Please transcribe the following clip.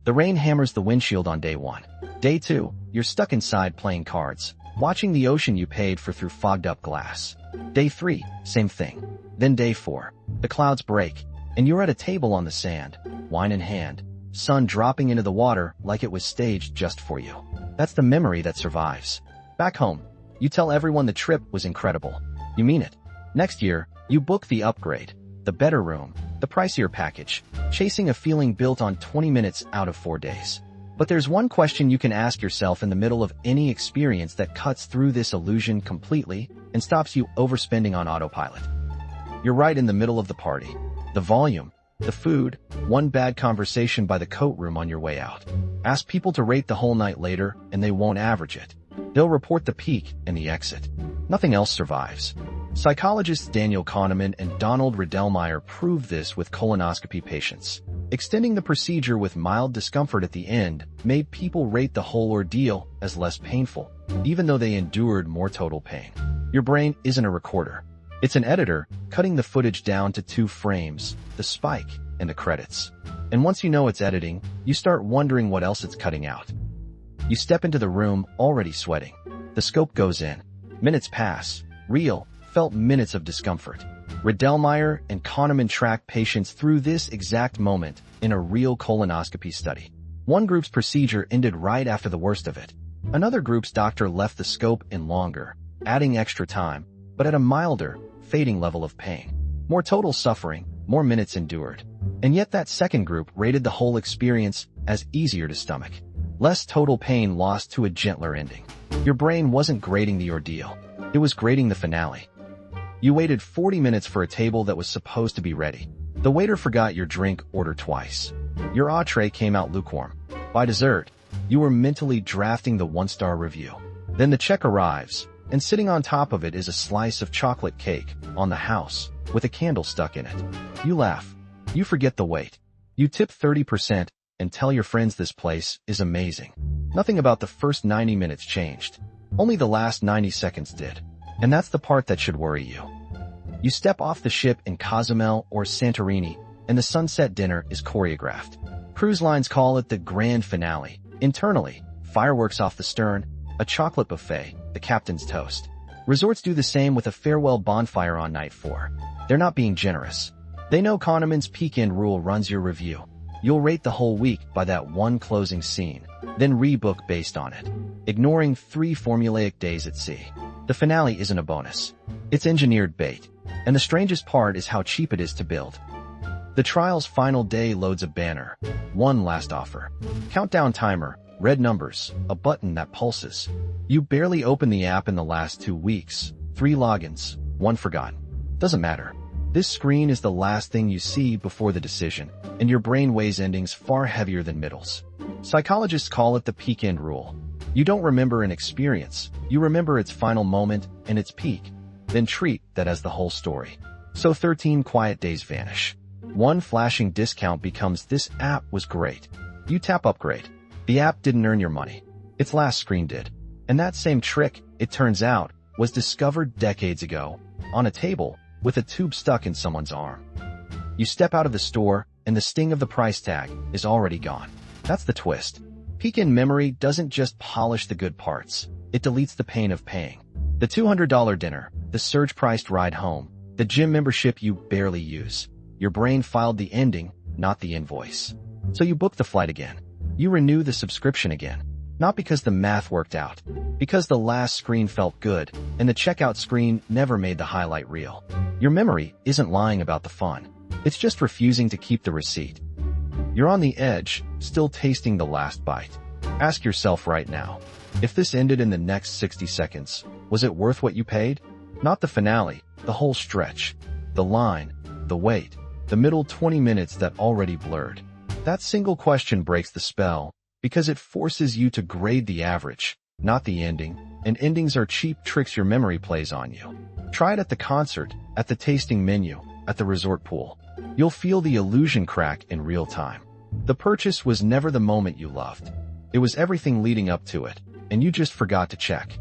The rain hammers the windshield on day 1. Day 2, you're stuck inside playing cards, watching the ocean you paid for through fogged-up glass. Day 3, same thing. Then day 4, the clouds break, and you're at a table on the sand, wine in hand, sun dropping into the water like it was staged just for you. That's the memory that survives. Back home, you tell everyone the trip was incredible. You mean it. Next year, you book the upgrade, the better room, the pricier package, chasing a feeling built on 20 minutes out of 4 days. But there's one question you can ask yourself in the middle of any experience that cuts through this illusion completely and stops you overspending on autopilot. You're right in the middle of the party. The volume, the food, one bad conversation by the coat room on your way out. Ask people to rate the whole night later, and they won't average it. They'll report the peak and the exit. Nothing else survives. Psychologists Daniel Kahneman and Donald Riedelmeyer proved this with colonoscopy patients. Extending the procedure with mild discomfort at the end made people rate the whole ordeal as less painful, even though they endured more total pain. Your brain isn't a recorder. It's an editor, cutting the footage down to 2 frames, the spike and the credits. And once you know it's editing, you start wondering what else it's cutting out. You step into the room already sweating. The scope goes in. Minutes pass. Real, felt minutes of discomfort. Riedelmeyer and Kahneman tracked patients through this exact moment in a real colonoscopy study. One group's procedure ended right after the worst of it. Another group's doctor left the scope in longer, adding extra time, but at a milder, fading level of pain. More total suffering, more minutes endured. And yet that second group rated the whole experience as easier to stomach. Less total pain lost to a gentler ending. Your brain wasn't grading the ordeal. It was grading the finale. You waited 40 minutes for a table that was supposed to be ready. The waiter forgot your drink order twice. Your entree came out lukewarm. By dessert, you were mentally drafting the 1-star review. Then the check arrives, and sitting on top of it is a slice of chocolate cake on the house with a candle stuck in it. You laugh. You forget the wait. You tip 30% and tell your friends this place is amazing. Nothing about the first 90 minutes changed. Only the last 90 seconds did. And that's the part that should worry you. You step off the ship in Cozumel or Santorini, and the sunset dinner is choreographed. Cruise lines call it the grand finale. Internally, fireworks off the stern, a chocolate buffet, the captain's toast. Resorts do the same with a farewell bonfire on night 4. They're not being generous. They know Kahneman's peak-end rule runs your review. You'll rate the whole week by that one closing scene, then rebook based on it, ignoring 3 formulaic days at sea. The finale isn't a bonus. It's engineered bait. And the strangest part is how cheap it is to build. The trial's final day loads a banner. One last offer. Countdown timer, red numbers, a button that pulses. You barely open the app in the last 2 weeks. 3 logins, 1 forgotten. Doesn't matter. This screen is the last thing you see before the decision, and your brain weighs endings far heavier than middles. Psychologists call it the peak-end rule. You don't remember an experience, you remember its final moment and its peak, then treat that as the whole story. So 13 quiet days vanish. One flashing discount becomes this app was great. You tap upgrade. The app didn't earn your money. Its last screen did. And that same trick, it turns out, was discovered decades ago, on a table, with a tube stuck in someone's arm. You step out of the store, and the sting of the price tag is already gone. That's the twist. Peak-end memory doesn't just polish the good parts. It deletes the pain of paying. The $200 dinner, the surge-priced ride home, the gym membership you barely use. Your brain filed the ending, not the invoice. So you book the flight again. You renew the subscription again. Not because the math worked out, because the last screen felt good, and the checkout screen never made the highlight reel. Your memory isn't lying about the fun. It's just refusing to keep the receipt. You're on the edge, still tasting the last bite. Ask yourself right now, if this ended in the next 60 seconds, was it worth what you paid? Not the finale, the whole stretch. The line, the wait, the middle 20 minutes that already blurred. That single question breaks the spell, because it forces you to grade the average, not the ending, and endings are cheap tricks your memory plays on you. Try it at the concert, at the tasting menu, at the resort pool. You'll feel the illusion crack in real time. The purchase was never the moment you loved. It was everything leading up to it, and you just forgot to check.